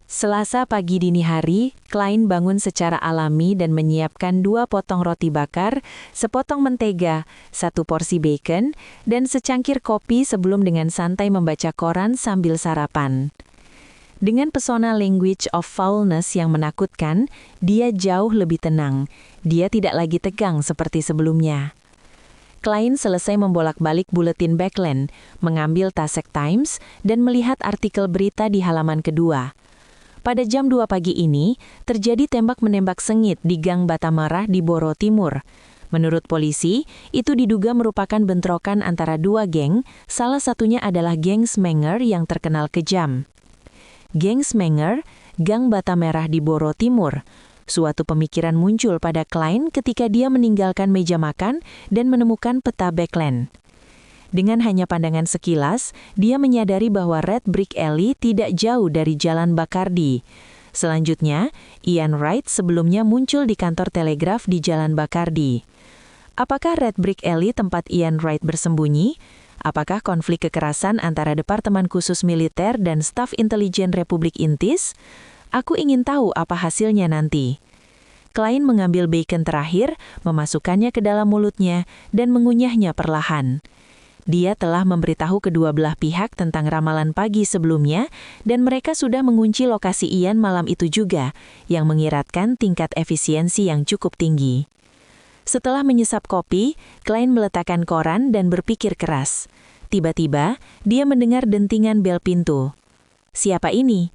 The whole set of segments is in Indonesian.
Selasa pagi dini hari, Klein bangun secara alami dan menyiapkan 2 potong roti bakar, sepotong mentega, 1 porsi bacon, dan secangkir kopi sebelum dengan santai membaca koran sambil sarapan. Dengan pesona language of foulness yang menakutkan, dia jauh lebih tenang. Dia tidak lagi tegang seperti sebelumnya. Klein selesai membolak-balik buletin Backland, mengambil Tasek Times, dan melihat artikel berita di halaman kedua. Pada jam 2 pagi ini, terjadi tembak-menembak sengit di Gang Batamarah di Boro Timur. Menurut polisi, itu diduga merupakan bentrokan antara 2 geng, salah satunya adalah geng Smenger yang terkenal kejam. Geng Smenger, Gang Batamarah di Boro Timur. Suatu pemikiran muncul pada Klein ketika dia meninggalkan meja makan dan menemukan peta Backland. Dengan hanya pandangan sekilas, dia menyadari bahwa Red Brick Alley tidak jauh dari Jalan Bacardi. Selanjutnya, Ian Wright sebelumnya muncul di kantor telegraf di Jalan Bacardi. Apakah Red Brick Alley tempat Ian Wright bersembunyi? Apakah konflik kekerasan antara Departemen Khusus Militer dan Staf Intelijen Republik Inggris? Aku ingin tahu apa hasilnya nanti. Klein mengambil bacon terakhir, memasukkannya ke dalam mulutnya, dan mengunyahnya perlahan. Dia telah memberitahu kedua belah pihak tentang ramalan pagi sebelumnya, dan mereka sudah mengunci lokasi Ian malam itu juga, yang mengiratkan tingkat efisiensi yang cukup tinggi. Setelah menyesap kopi, Klein meletakkan koran dan berpikir keras. Tiba-tiba, dia mendengar dentingan bel pintu. Siapa ini?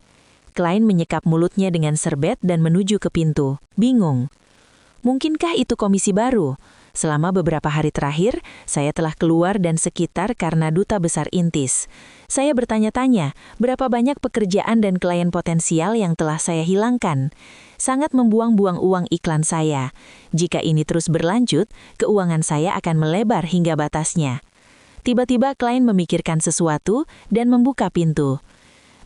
Klein menyekap mulutnya dengan serbet dan menuju ke pintu, bingung. Mungkinkah itu komisi baru? Selama beberapa hari terakhir, saya telah keluar dan sekitar karena duta besar Inggris. Saya bertanya-tanya, berapa banyak pekerjaan dan klien potensial yang telah saya hilangkan. Sangat membuang-buang uang iklan saya. Jika ini terus berlanjut, keuangan saya akan melebar hingga batasnya. Tiba-tiba Klein memikirkan sesuatu dan membuka pintu.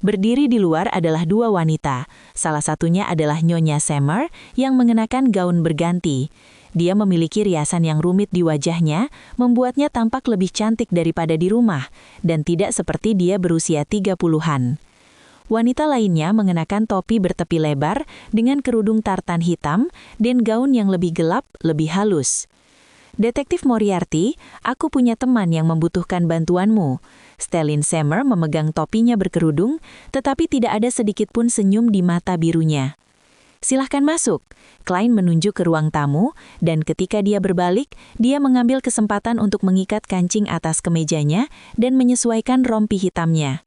Berdiri di luar adalah 2 wanita. Salah satunya adalah Nyonya Summer yang mengenakan gaun berganti. Dia memiliki riasan yang rumit di wajahnya, membuatnya tampak lebih cantik daripada di rumah, dan tidak seperti dia berusia 30-an. Wanita lainnya mengenakan topi bertepi lebar dengan kerudung tartan hitam dan gaun yang lebih gelap, lebih halus. Detektif Moriarty, aku punya teman yang membutuhkan bantuanmu. Stellin Summer memegang topinya berkerudung, tetapi tidak ada sedikit pun senyum di mata birunya. Silahkan masuk. Klein menunjuk ke ruang tamu, dan ketika dia berbalik, dia mengambil kesempatan untuk mengikat kancing atas kemejanya dan menyesuaikan rompi hitamnya.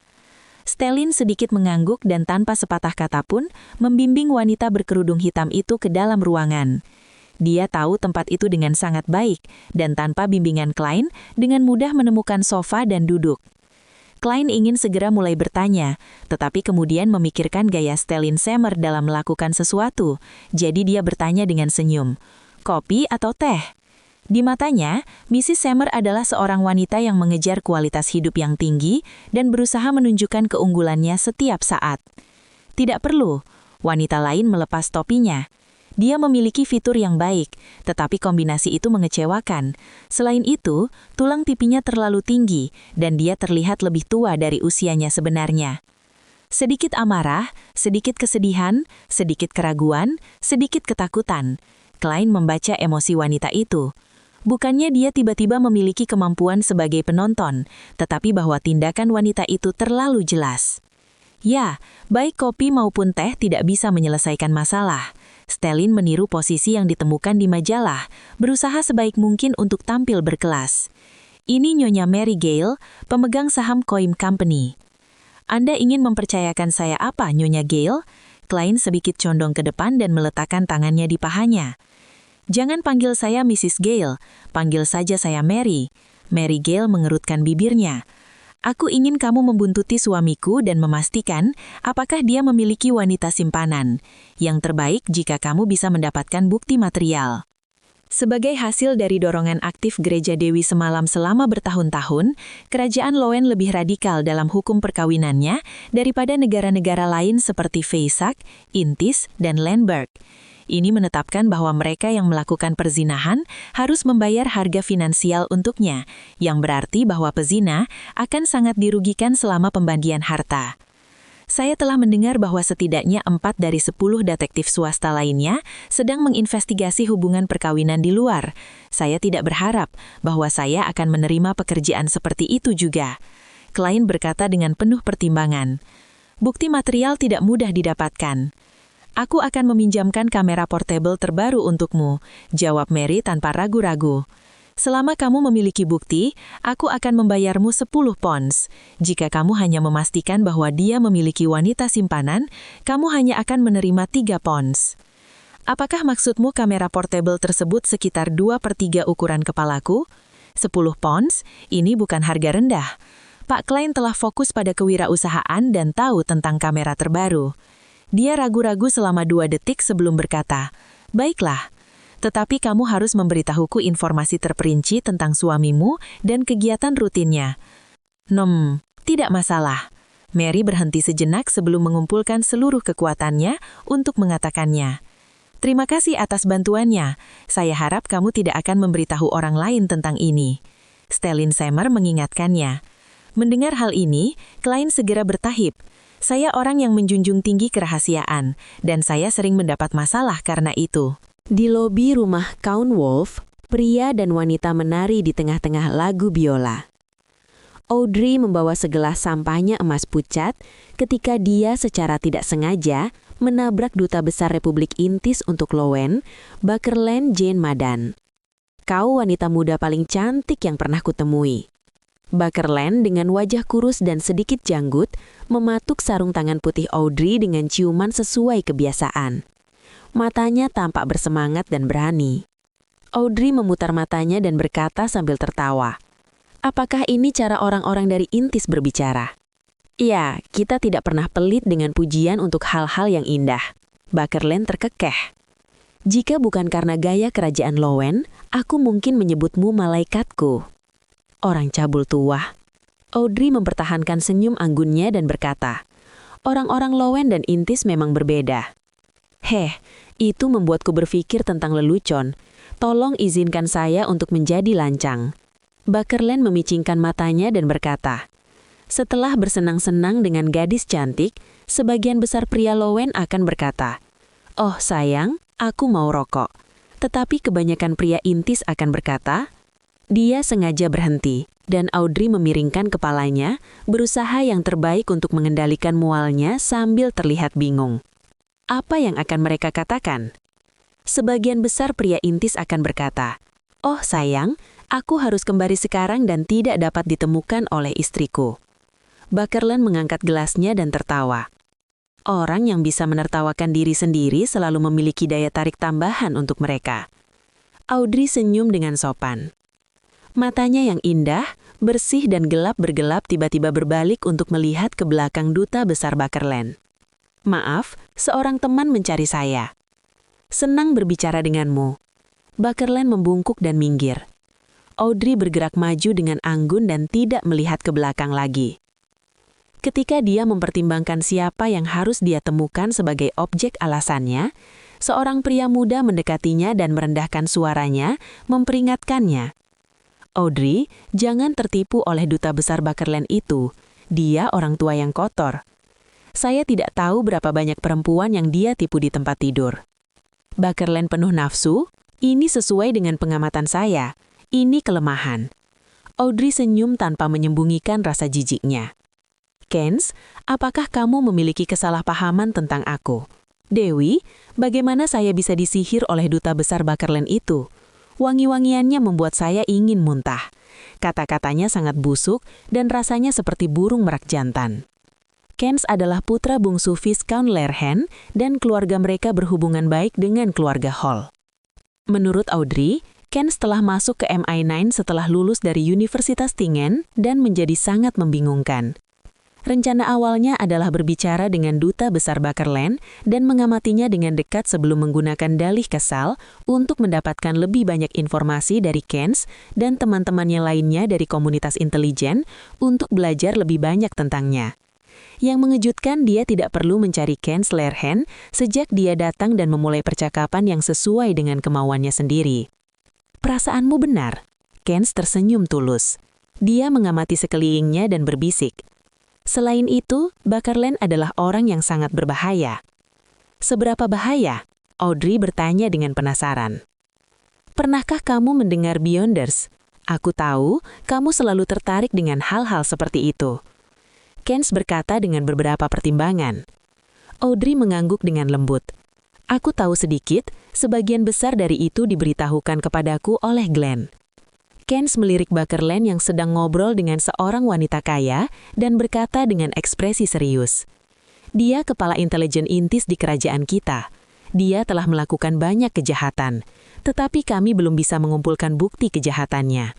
Stellin sedikit mengangguk dan tanpa sepatah kata pun, membimbing wanita berkerudung hitam itu ke dalam ruangan. Dia tahu tempat itu dengan sangat baik, dan tanpa bimbingan Klein, dengan mudah menemukan sofa dan duduk. Klein ingin segera mulai bertanya, tetapi kemudian memikirkan gaya Stellin Summer dalam melakukan sesuatu, jadi dia bertanya dengan senyum, kopi atau teh? Di matanya, Mrs. Summer adalah seorang wanita yang mengejar kualitas hidup yang tinggi dan berusaha menunjukkan keunggulannya setiap saat. Tidak perlu, wanita lain melepas topinya. Dia memiliki fitur yang baik, tetapi kombinasi itu mengecewakan. Selain itu, tulang pipinya terlalu tinggi, dan dia terlihat lebih tua dari usianya sebenarnya. Sedikit amarah, sedikit kesedihan, sedikit keraguan, sedikit ketakutan. Klein membaca emosi wanita itu. Bukannya dia tiba-tiba memiliki kemampuan sebagai penonton, tetapi bahwa tindakan wanita itu terlalu jelas. Ya, baik kopi maupun teh tidak bisa menyelesaikan masalah. Stellin meniru posisi yang ditemukan di majalah, berusaha sebaik mungkin untuk tampil berkelas. Ini Nyonya Mary Gale, pemegang saham Coim Company. Anda ingin mempercayakan saya apa, Nyonya Gale? Klein sedikit condong ke depan dan meletakkan tangannya di pahanya. Jangan panggil saya Mrs. Gale, panggil saja saya Mary. Mary Gale mengerutkan bibirnya. Aku ingin kamu membuntuti suamiku dan memastikan apakah dia memiliki wanita simpanan. Yang terbaik jika kamu bisa mendapatkan bukti material. Sebagai hasil dari dorongan aktif Gereja Dewi Semalam selama bertahun-tahun, Kerajaan Loen lebih radikal dalam hukum perkawinannya daripada negara-negara lain seperti Feysak, Intis, dan Lemberg. Ini menetapkan bahwa mereka yang melakukan perzinahan harus membayar harga finansial untuknya, yang berarti bahwa pezina akan sangat dirugikan selama pembagian harta. Saya telah mendengar bahwa setidaknya 4 dari 10 detektif swasta lainnya sedang menginvestigasi hubungan perkawinan di luar. Saya tidak berharap bahwa saya akan menerima pekerjaan seperti itu juga. Klien berkata dengan penuh pertimbangan. Bukti material tidak mudah didapatkan. Aku akan meminjamkan kamera portable terbaru untukmu, jawab Mary tanpa ragu-ragu. Selama kamu memiliki bukti, aku akan membayarmu 10 pounds. Jika kamu hanya memastikan bahwa dia memiliki wanita simpanan, kamu hanya akan menerima 3 pounds. Apakah maksudmu kamera portable tersebut sekitar 2/3 ukuran kepalaku? 10 pounds? Ini bukan harga rendah. Pak Klein telah fokus pada kewirausahaan dan tahu tentang kamera terbaru. Dia ragu-ragu selama 2 detik sebelum berkata, "Baiklah. Tetapi kamu harus memberitahuku informasi terperinci tentang suamimu dan kegiatan rutinnya." Tidak masalah. Mary berhenti sejenak sebelum mengumpulkan seluruh kekuatannya untuk mengatakannya. Terima kasih atas bantuannya. Saya harap kamu tidak akan memberitahu orang lain tentang ini. Stellin Summer mengingatkannya. Mendengar hal ini, Klein segera bertahib. Saya orang yang menjunjung tinggi kerahasiaan, dan saya sering mendapat masalah karena itu. Di lobi rumah Count Wolf, pria dan wanita menari di tengah-tengah lagu biola. Audrey membawa segelas sampahnya emas pucat ketika dia secara tidak sengaja menabrak Duta Besar Republik Intis untuk Lowen, Bakerland Jane Madan. Kau wanita muda paling cantik yang pernah kutemui. Bakerland dengan wajah kurus dan sedikit janggut mematuk sarung tangan putih Audrey dengan ciuman sesuai kebiasaan. Matanya tampak bersemangat dan berani. Audrey memutar matanya dan berkata sambil tertawa. Apakah ini cara orang-orang dari Intis berbicara? Ya, kita tidak pernah pelit dengan pujian untuk hal-hal yang indah. Bakerland terkekeh. Jika bukan karena gaya kerajaan Lowen, aku mungkin menyebutmu malaikatku. Orang cabul tua. Audrey mempertahankan senyum anggunnya dan berkata, orang-orang Lowen dan Intis memang berbeda. Itu membuatku berpikir tentang lelucon. Tolong izinkan saya untuk menjadi lancang. Bakerland memicingkan matanya dan berkata, setelah bersenang-senang dengan gadis cantik, sebagian besar pria Lowen akan berkata, oh sayang, aku mau rokok. Tetapi kebanyakan pria Intis akan berkata, dia sengaja berhenti, dan Audrey memiringkan kepalanya, berusaha yang terbaik untuk mengendalikan mualnya sambil terlihat bingung. Apa yang akan mereka katakan? Sebagian besar pria Intis akan berkata, oh sayang, aku harus kembali sekarang dan tidak dapat ditemukan oleh istriku. Bakerland mengangkat gelasnya dan tertawa. Orang yang bisa menertawakan diri sendiri selalu memiliki daya tarik tambahan untuk mereka. Audrey senyum dengan sopan. Matanya yang indah, bersih dan gelap bergelap tiba-tiba berbalik untuk melihat ke belakang Duta Besar Bakerland. Maaf, seorang teman mencari saya. Senang berbicara denganmu. Bakerland membungkuk dan minggir. Audrey bergerak maju dengan anggun dan tidak melihat ke belakang lagi. Ketika dia mempertimbangkan siapa yang harus dia temukan sebagai objek alasannya, seorang pria muda mendekatinya dan merendahkan suaranya, memperingatkannya. Audrey, jangan tertipu oleh Duta Besar Bakerland itu. Dia orang tua yang kotor. Saya tidak tahu berapa banyak perempuan yang dia tipu di tempat tidur. Bakerland penuh nafsu, ini sesuai dengan pengamatan saya. Ini kelemahan. Audrey senyum tanpa menyembunyikan rasa jijiknya. Kens, apakah kamu memiliki kesalahpahaman tentang aku? Dewi, bagaimana saya bisa disihir oleh Duta Besar Bakerland itu? Wangi-wangiannya membuat saya ingin muntah. Kata-katanya sangat busuk dan rasanya seperti burung merak jantan. Kens adalah putra bungsu Viscount Lerhen dan keluarga mereka berhubungan baik dengan keluarga Hall. Menurut Audrey, Kens telah masuk ke MI9 setelah lulus dari Universitas Tingen dan menjadi sangat membingungkan. Rencana awalnya adalah berbicara dengan Duta Besar Bakerland dan mengamatinya dengan dekat sebelum menggunakan dalih kesal untuk mendapatkan lebih banyak informasi dari Kens dan teman-temannya lainnya dari komunitas intelijen untuk belajar lebih banyak tentangnya. Yang mengejutkan, dia tidak perlu mencari Kens Lerhen sejak dia datang dan memulai percakapan yang sesuai dengan kemauannya sendiri. Perasaanmu benar. Kens tersenyum tulus. Dia mengamati sekelilingnya dan berbisik. Selain itu, Bakerland adalah orang yang sangat berbahaya. Seberapa bahaya? Audrey bertanya dengan penasaran. Pernahkah kamu mendengar Beyonders? Aku tahu, kamu selalu tertarik dengan hal-hal seperti itu. Kens berkata dengan beberapa pertimbangan. Audrey mengangguk dengan lembut. Aku tahu sedikit, sebagian besar dari itu diberitahukan kepadaku oleh Glenn. Kens melirik Bakerland yang sedang ngobrol dengan seorang wanita kaya dan berkata dengan ekspresi serius. Dia kepala intelijen intis di kerajaan kita. Dia telah melakukan banyak kejahatan, tetapi kami belum bisa mengumpulkan bukti kejahatannya.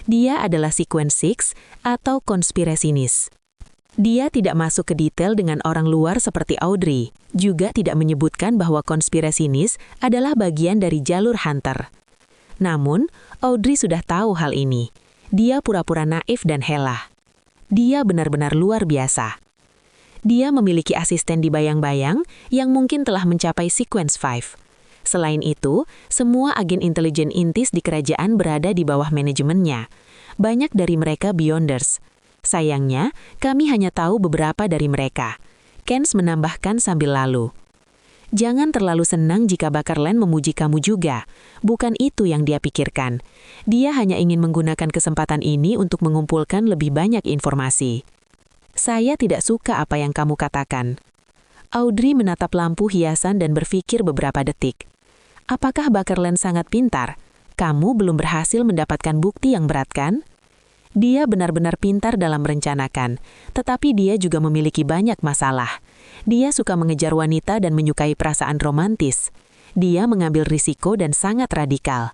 Dia adalah Sequence 6 atau konspirasinis. Dia tidak masuk ke detail dengan orang luar seperti Audrey, juga tidak menyebutkan bahwa konspirasinis adalah bagian dari jalur Hunter. Namun, Audrey sudah tahu hal ini. Dia pura-pura naif dan helah. Dia benar-benar luar biasa. Dia memiliki asisten di bayang-bayang yang mungkin telah mencapai Sequence 5. Selain itu, semua agen intelijen intis di kerajaan berada di bawah manajemennya. Banyak dari mereka Beyonders. Sayangnya, kami hanya tahu beberapa dari mereka. Kens menambahkan sambil lalu. Jangan terlalu senang jika Bakerland memuji kamu juga. Bukan itu yang dia pikirkan. Dia hanya ingin menggunakan kesempatan ini untuk mengumpulkan lebih banyak informasi. Saya tidak suka apa yang kamu katakan. Audrey menatap lampu hiasan dan berpikir beberapa detik. Apakah Bakerland sangat pintar? Kamu belum berhasil mendapatkan bukti yang berat, kan? Dia benar-benar pintar dalam merencanakan, tetapi dia juga memiliki banyak masalah. Dia suka mengejar wanita dan menyukai perasaan romantis. Dia mengambil risiko dan sangat radikal.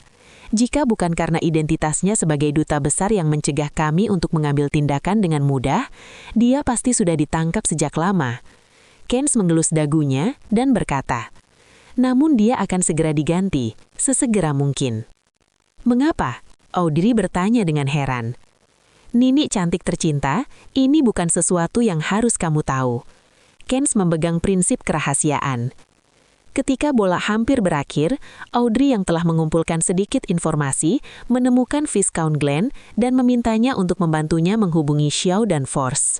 Jika bukan karena identitasnya sebagai duta besar yang mencegah kami untuk mengambil tindakan dengan mudah, dia pasti sudah ditangkap sejak lama. Kens mengelus dagunya dan berkata, namun dia akan segera diganti, sesegera mungkin. Mengapa? Audrey bertanya dengan heran. Nini cantik tercinta, ini bukan sesuatu yang harus kamu tahu. Kens memegang prinsip kerahasiaan. Ketika bola hampir berakhir, Audrey yang telah mengumpulkan sedikit informasi menemukan Viscount Glenn dan memintanya untuk membantunya menghubungi Xiao dan Force.